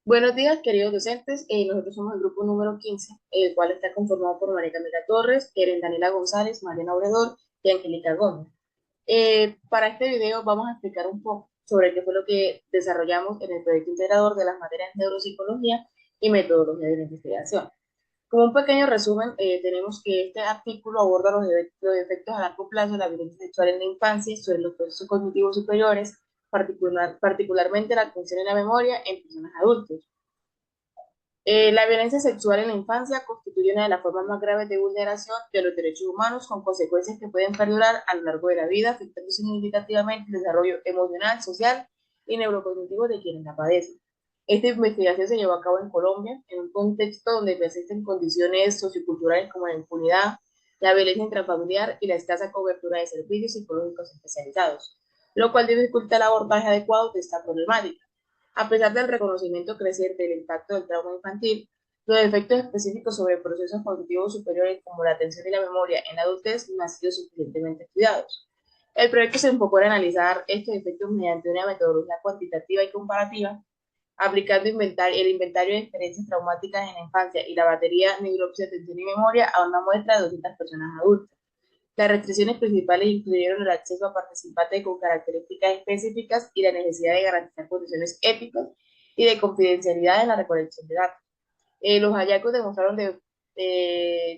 Buenos días, queridos docentes. Nosotros somos el grupo número 15, el cual está conformado por María Camila Torres, Keren Daniela González, Mariana Obredor y Angélica Gómez. Para este video vamos a explicar un poco sobre qué fue lo que desarrollamos en el proyecto integrador de las materias de neuropsicología y metodología de la investigación. Como un pequeño resumen, tenemos que este artículo aborda los efectos a largo plazo de la violencia sexual en la infancia sobre los procesos cognitivos superiores, particularmente la atención y la memoria en personas adultas. La violencia sexual en la infancia constituye una de las formas más graves de vulneración de los derechos humanos, con consecuencias que pueden perdurar a lo largo de la vida, afectando significativamente el desarrollo emocional, social y neurocognitivo de quienes la padecen. Esta investigación se llevó a cabo en Colombia, en un contexto donde persisten condiciones socioculturales como la impunidad, la violencia intrafamiliar y la escasa cobertura de servicios psicológicos especializados, lo cual dificulta el abordaje adecuado de esta problemática. A pesar del reconocimiento creciente del impacto del trauma infantil, los efectos específicos sobre procesos cognitivos superiores como la atención y la memoria en la adultez no han sido suficientemente estudiados. El proyecto se enfocó en analizar estos efectos mediante una metodología cuantitativa y comparativa, aplicando el inventario de experiencias traumáticas en la infancia y la batería neuropsia, atención y memoria a una muestra de 200 personas adultas. Las restricciones principales incluyeron el acceso a participantes con características específicas y la necesidad de garantizar condiciones éticas y de confidencialidad en la recolección de datos. Los hallazgos demostraron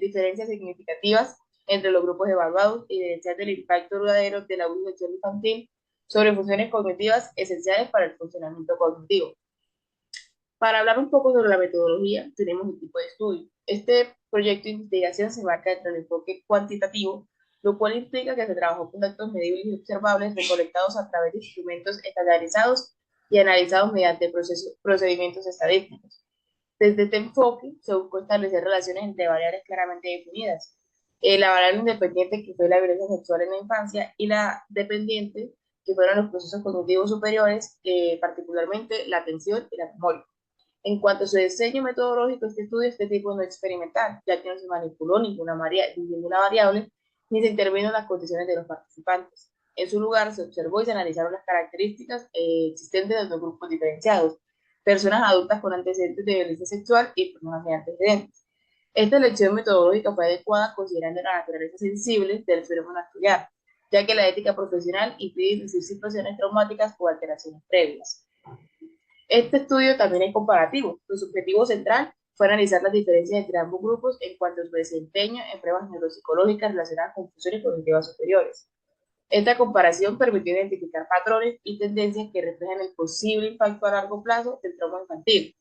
diferencias significativas entre los grupos evaluados y evidenciando el impacto duradero del abuso sexual infantil sobre funciones cognitivas esenciales para el funcionamiento cognitivo. Para hablar un poco sobre la metodología, tenemos un tipo de estudio. Este proyecto de investigación se marca dentro del enfoque cuantitativo, lo cual implica que se trabajó con datos medibles y observables recolectados a través de instrumentos estandarizados y analizados mediante procedimientos estadísticos. Desde este enfoque se buscó establecer relaciones entre variables claramente definidas. La variable independiente, que fue la violencia sexual en la infancia, y la dependiente, que fueron los procesos cognitivos superiores, particularmente la atención y la memoria. En cuanto a su diseño metodológico, este estudio este tipo no experimental, ya que no se manipuló ninguna variable ni se intervino en las condiciones de los participantes. En su lugar, se observó y se analizaron las características existentes de dos grupos diferenciados, personas adultas con antecedentes de violencia sexual y personas sin antecedentes. Esta elección metodológica fue adecuada considerando la naturaleza sensible del fenómeno a estudiar, ya que la ética profesional impide inducir situaciones traumáticas o alteraciones previas. Este estudio también es comparativo. Su objetivo central fue analizar las diferencias entre ambos grupos en cuanto a su desempeño en pruebas neuropsicológicas relacionadas con funciones cognitivas superiores. Esta comparación permitió identificar patrones y tendencias que reflejan el posible impacto a largo plazo del trauma infantil.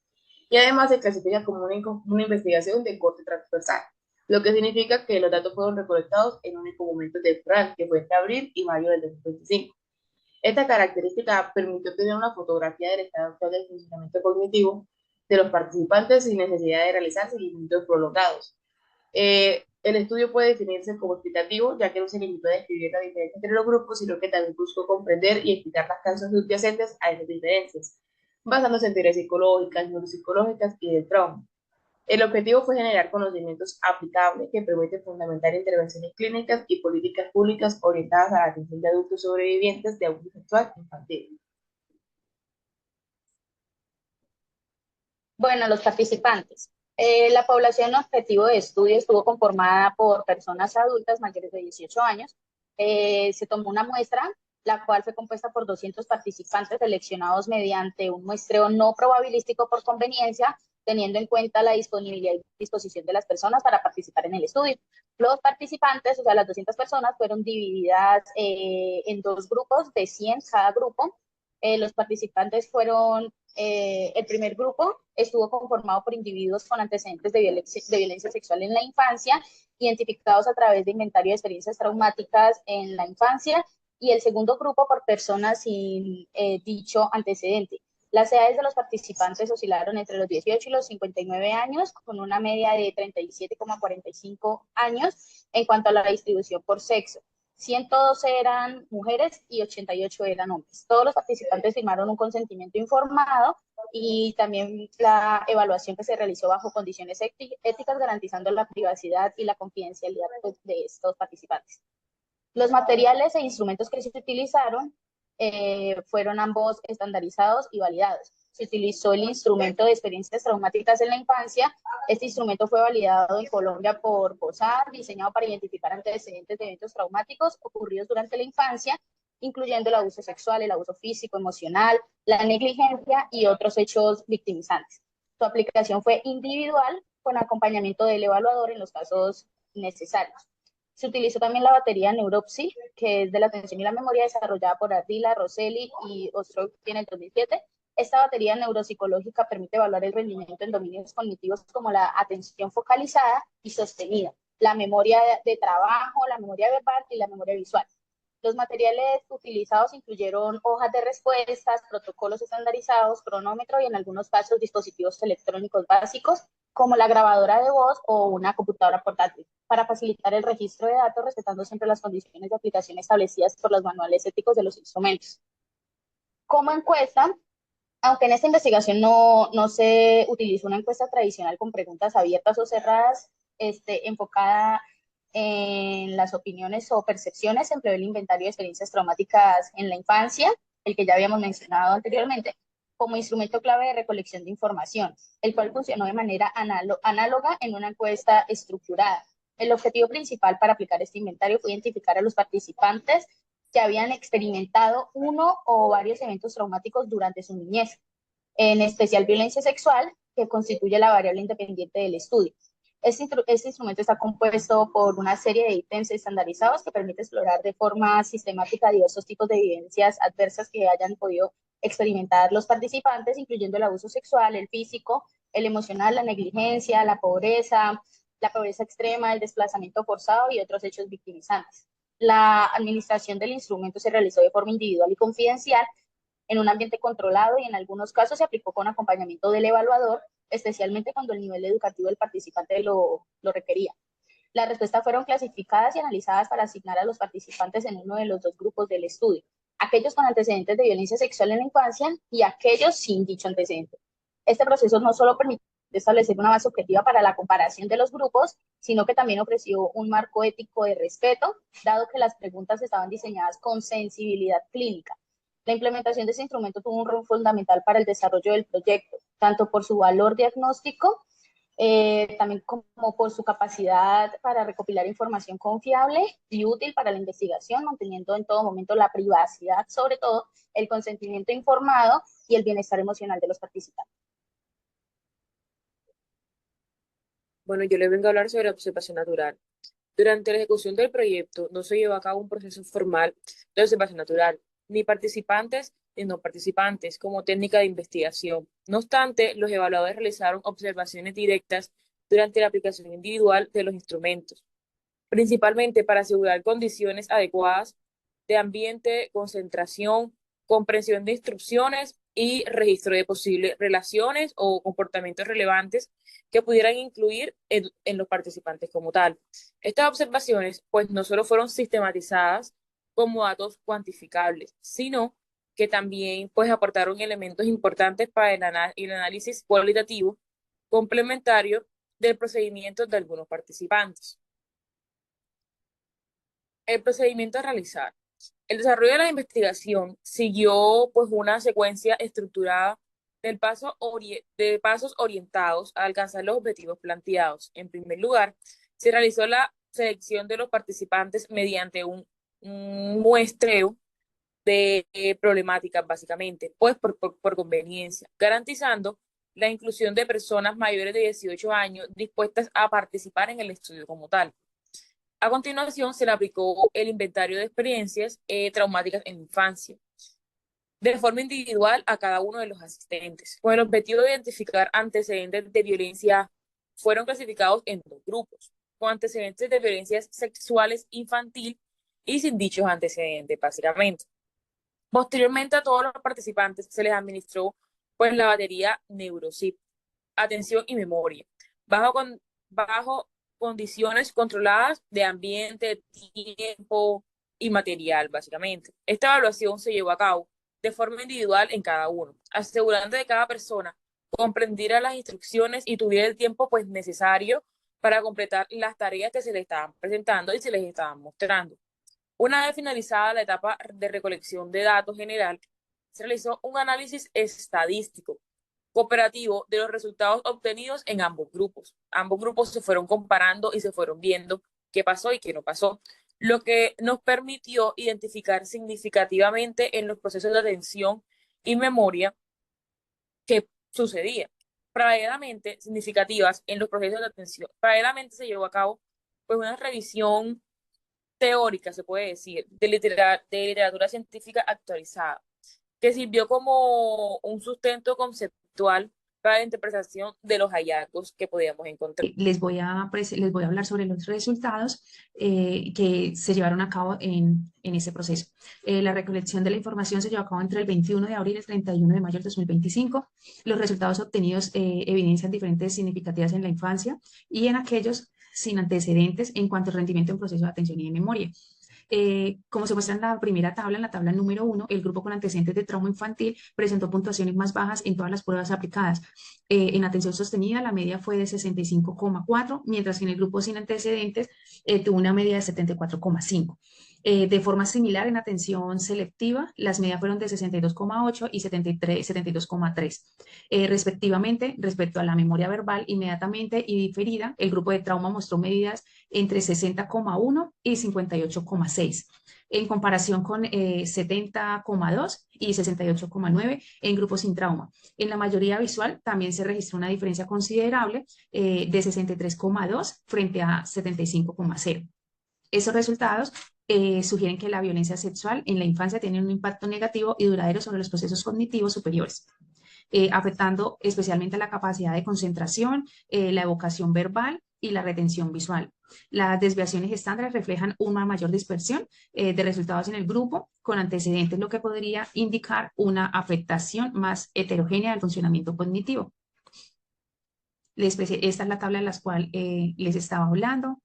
Y además se clasifica como una investigación de corte transversal, lo que significa que los datos fueron recolectados en un único momento temporal, que fue entre abril y mayo del 2025. Esta característica permitió tener una fotografía del estado actual del funcionamiento cognitivo de los participantes sin necesidad de realizar seguimientos prolongados. El estudio puede definirse como explicativo, ya que no se limitó a describir la diferencia entre los grupos, sino que también buscó comprender y explicar las causas subyacentes a esas diferencias, basándose en teorías psicológicas, neuropsicológicas y del trauma. El objetivo fue generar conocimientos aplicables que permiten fundamentar intervenciones clínicas y políticas públicas orientadas a la atención de adultos sobrevivientes de abuso sexual infantil. Bueno, los participantes. La población objetivo de estudio estuvo conformada por personas adultas mayores de 18 años. Se tomó una muestra, la cual fue compuesta por 200 participantes seleccionados mediante un muestreo no probabilístico por conveniencia, teniendo en cuenta la disponibilidad y disposición de las personas para participar en el estudio. Los participantes, o sea, las 200 personas, fueron divididas en dos grupos de 100 cada grupo. Los participantes fueron el primer grupo estuvo conformado por individuos con antecedentes de violencia sexual en la infancia, identificados a través de inventario de experiencias traumáticas en la infancia, y el segundo grupo por personas sin dicho antecedente. Las edades de los participantes oscilaron entre los 18 y los 59 años, con una media de 37,45 años en cuanto a la distribución por sexo. 112 eran mujeres y 88 eran hombres. Todos los participantes firmaron un consentimiento informado y también la evaluación que se realizó bajo condiciones éticas, garantizando la privacidad y la confidencialidad de estos participantes. Los materiales e instrumentos que se utilizaron fueron ambos estandarizados y validados. se utilizó el instrumento de experiencias traumáticas en la infancia. Este instrumento fue validado en Colombia por COSAR, diseñado para identificar antecedentes de eventos traumáticos ocurridos durante la infancia, incluyendo el abuso sexual, el abuso físico, emocional, la negligencia y otros hechos victimizantes. Su aplicación fue individual con acompañamiento del evaluador en los casos necesarios. Se utilizó también la batería Neuropsy, que es de la atención y la memoria, desarrollada por Ardila, Rosselli y Ostrowski en el 2007. Esta batería neuropsicológica permite evaluar el rendimiento en dominios cognitivos como la atención focalizada y sostenida, la memoria de trabajo, la memoria verbal y la memoria visual. Los materiales utilizados incluyeron hojas de respuestas, protocolos estandarizados, cronómetro y en algunos casos dispositivos electrónicos básicos como la grabadora de voz o una computadora portátil, para facilitar el registro de datos respetando siempre las condiciones de aplicación establecidas por los manuales éticos de los instrumentos. Como encuesta, aunque en esta investigación no se utilizó una encuesta tradicional con preguntas abiertas o cerradas, enfocada en las opiniones o percepciones, se empleó el inventario de experiencias traumáticas en la infancia, el que ya habíamos mencionado anteriormente, como instrumento clave de recolección de información, el cual funcionó de manera análoga en una encuesta estructurada. El objetivo principal para aplicar este inventario fue identificar a los participantes que habían experimentado uno o varios eventos traumáticos durante su niñez, en especial violencia sexual, que constituye la variable independiente del estudio. Este instrumento está compuesto por una serie de ítems estandarizados que permite explorar de forma sistemática diversos tipos de vivencias adversas que hayan podido experimentar los participantes, incluyendo el abuso sexual, el físico, el emocional, la negligencia, la pobreza extrema, el desplazamiento forzado y otros hechos victimizantes. La administración del instrumento se realizó de forma individual y confidencial en un ambiente controlado y en algunos casos se aplicó con acompañamiento del evaluador, especialmente cuando el nivel educativo del participante lo requería. Las respuestas fueron clasificadas y analizadas para asignar a los participantes en uno de los dos grupos del estudio, aquellos con antecedentes de violencia sexual en la infancia y aquellos sin dicho antecedente. Este proceso no solo permitió establecer una base objetiva para la comparación de los grupos, sino que también ofreció un marco ético de respeto, dado que las preguntas estaban diseñadas con sensibilidad clínica. La implementación de ese instrumento tuvo un rol fundamental para el desarrollo del proyecto, tanto por su valor diagnóstico, también como por su capacidad para recopilar información confiable y útil para la investigación, manteniendo en todo momento la privacidad, sobre todo el consentimiento informado y el bienestar emocional de los participantes. Bueno, yo les vengo a hablar sobre observación natural. Durante la ejecución del proyecto no se llevó a cabo un proceso formal de observación natural, ni participantes ni no participantes, como técnica de investigación. No obstante, los evaluadores realizaron observaciones directas durante la aplicación individual de los instrumentos, principalmente para asegurar condiciones adecuadas de ambiente, concentración, comprensión de instrucciones y registro de posibles relaciones o comportamientos relevantes que pudieran incluir en los participantes como tal. Estas observaciones, pues, no solo fueron sistematizadas como datos cuantificables, sino que también, pues, aportaron elementos importantes para el análisis cualitativo complementario del procedimiento de algunos participantes. El procedimiento a realizar. El desarrollo de la investigación siguió pues una secuencia estructurada de pasos orientados a alcanzar los objetivos planteados. En primer lugar, se realizó la selección de los participantes mediante un muestreo de problemáticas, básicamente, pues por conveniencia, garantizando la inclusión de personas mayores de 18 años dispuestas a participar en el estudio como tal. A continuación, se le aplicó el inventario de experiencias traumáticas en infancia, de forma individual a cada uno de los asistentes. Con el objetivo de identificar antecedentes de violencia, fueron clasificados en dos grupos, con antecedentes de violencias sexuales infantil y sin dichos antecedentes, básicamente. Posteriormente, a todos los participantes se les administró pues la batería NeuroSIP, atención y memoria, bajo condiciones controladas de ambiente, tiempo y material, básicamente. Esta evaluación se llevó a cabo de forma individual en cada uno, asegurando que cada persona comprendiera las instrucciones y tuviera el tiempo pues necesario para completar las tareas que se les estaban presentando y se les estaban mostrando. Una vez finalizada la etapa de recolección de datos general, se realizó un análisis estadístico cooperativo de los resultados obtenidos en ambos grupos. Ambos grupos se fueron comparando y se fueron viendo qué pasó y qué no pasó, lo que nos permitió identificar significativamente en los procesos de atención y memoria qué sucedía. Paralelamente, significativas en los procesos de atención. Paralelamente se llevó a cabo pues una revisión teórica, se puede decir, de literatura científica actualizada, que sirvió como un sustento conceptual para la interpretación de los hallazgos que podíamos encontrar. Les voy a hablar sobre los resultados que se llevaron a cabo en ese proceso. La recolección de la información se llevó a cabo entre el 21 de abril y el 31 de mayo del 2025. Los resultados obtenidos evidencian diferentes significativas en la infancia y en aquellos sin antecedentes en cuanto al rendimiento en proceso de atención y de memoria. Como se muestra en la primera tabla, en la tabla número 1, el grupo con antecedentes de trauma infantil presentó puntuaciones más bajas en todas las pruebas aplicadas. En atención sostenida, la media fue de 65,4, mientras que en el grupo sin antecedentes tuvo una media de 74,5. De forma similar, en atención selectiva, las medias fueron de 62,8 y 72,3. Respectivamente, respecto a la memoria verbal inmediatamente y diferida, el grupo de trauma mostró medidas entre 60,1 y 58,6, en comparación con 70,2 y 68,9 en grupos sin trauma. En la mayoría visual también se registró una diferencia considerable de 63,2 frente a 75,0. Esos resultados sugieren que la violencia sexual en la infancia tiene un impacto negativo y duradero sobre los procesos cognitivos superiores, afectando especialmente la capacidad de concentración, la evocación verbal y la retención visual. Las desviaciones estándares reflejan una mayor dispersión de resultados en el grupo con antecedentes, lo que podría indicar una afectación más heterogénea del funcionamiento cognitivo. Esta es la tabla de la cual les estaba hablando.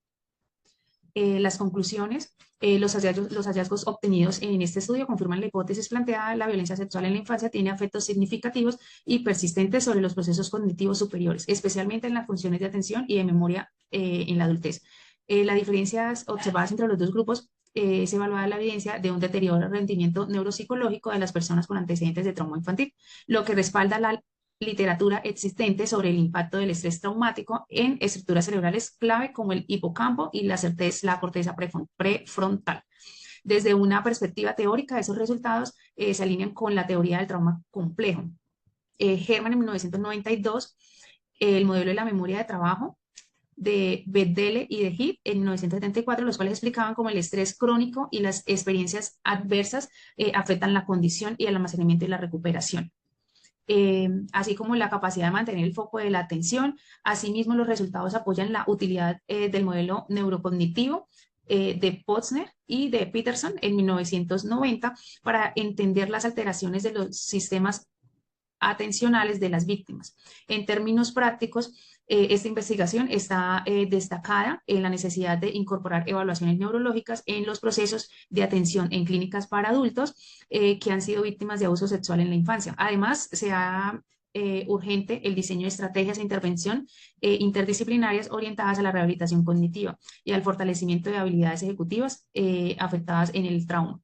Las conclusiones, los hallazgos obtenidos en este estudio confirman la hipótesis planteada: la violencia sexual en la infancia tiene efectos significativos y persistentes sobre los procesos cognitivos superiores, especialmente en las funciones de atención y de memoria en la adultez. Las diferencias observadas entre los dos grupos es evaluada la evidencia de un deterioro del rendimiento neuropsicológico de las personas con antecedentes de trauma infantil, lo que respalda la literatura existente sobre el impacto del estrés traumático en estructuras cerebrales clave como el hipocampo y la corteza prefrontal. Desde una perspectiva teórica, esos resultados se alinean con la teoría del trauma complejo. Herman en 1992, el modelo de la memoria de trabajo de Bedele y de Heath en 1974, los cuales explicaban cómo el estrés crónico y las experiencias adversas afectan la condición y el almacenamiento y la recuperación. Así como la capacidad de mantener el foco de la atención. Asimismo, los resultados apoyan la utilidad del modelo neurocognitivo de Posner y de Peterson en 1990 para entender las alteraciones de los sistemas atencionales de las víctimas. En términos prácticos, esta investigación está destacada en la necesidad de incorporar evaluaciones neurológicas en los procesos de atención en clínicas para adultos que han sido víctimas de abuso sexual en la infancia. Además, urgente el diseño de estrategias de intervención interdisciplinarias orientadas a la rehabilitación cognitiva y al fortalecimiento de habilidades ejecutivas afectadas en el trauma.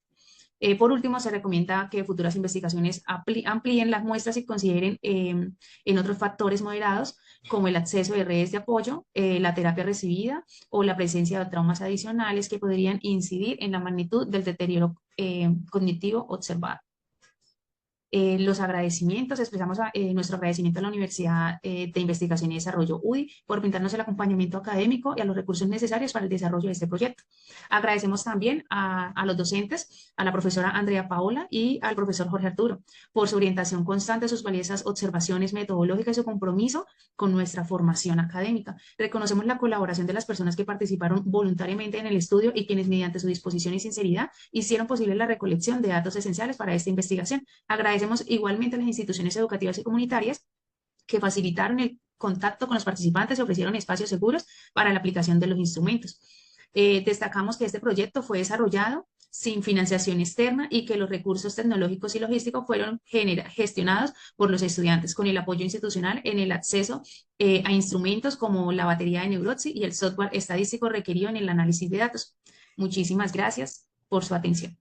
Por último, se recomienda que futuras investigaciones amplíen las muestras y consideren en otros factores moderados como el acceso de redes de apoyo, la terapia recibida o la presencia de traumas adicionales que podrían incidir en la magnitud del deterioro cognitivo observado. Los agradecimientos, expresamos nuestro agradecimiento a la Universidad de Investigación y Desarrollo UDI por brindarnos el acompañamiento académico y a los recursos necesarios para el desarrollo de este proyecto. Agradecemos también a los docentes, a la profesora Andrea Paola y al profesor Jorge Arturo por su orientación constante, sus valiosas observaciones metodológicas y su compromiso con nuestra formación académica. Reconocemos la colaboración de las personas que participaron voluntariamente en el estudio y quienes mediante su disposición y sinceridad hicieron posible la recolección de datos esenciales para esta investigación. Agradecemos igualmente a las instituciones educativas y comunitarias que facilitaron el contacto con los participantes y ofrecieron espacios seguros para la aplicación de los instrumentos. Destacamos que este proyecto fue desarrollado sin financiación externa y que los recursos tecnológicos y logísticos fueron gestionados por los estudiantes con el apoyo institucional en el acceso a instrumentos como la batería de Neurotzi y el software estadístico requerido en el análisis de datos. Muchísimas gracias por su atención.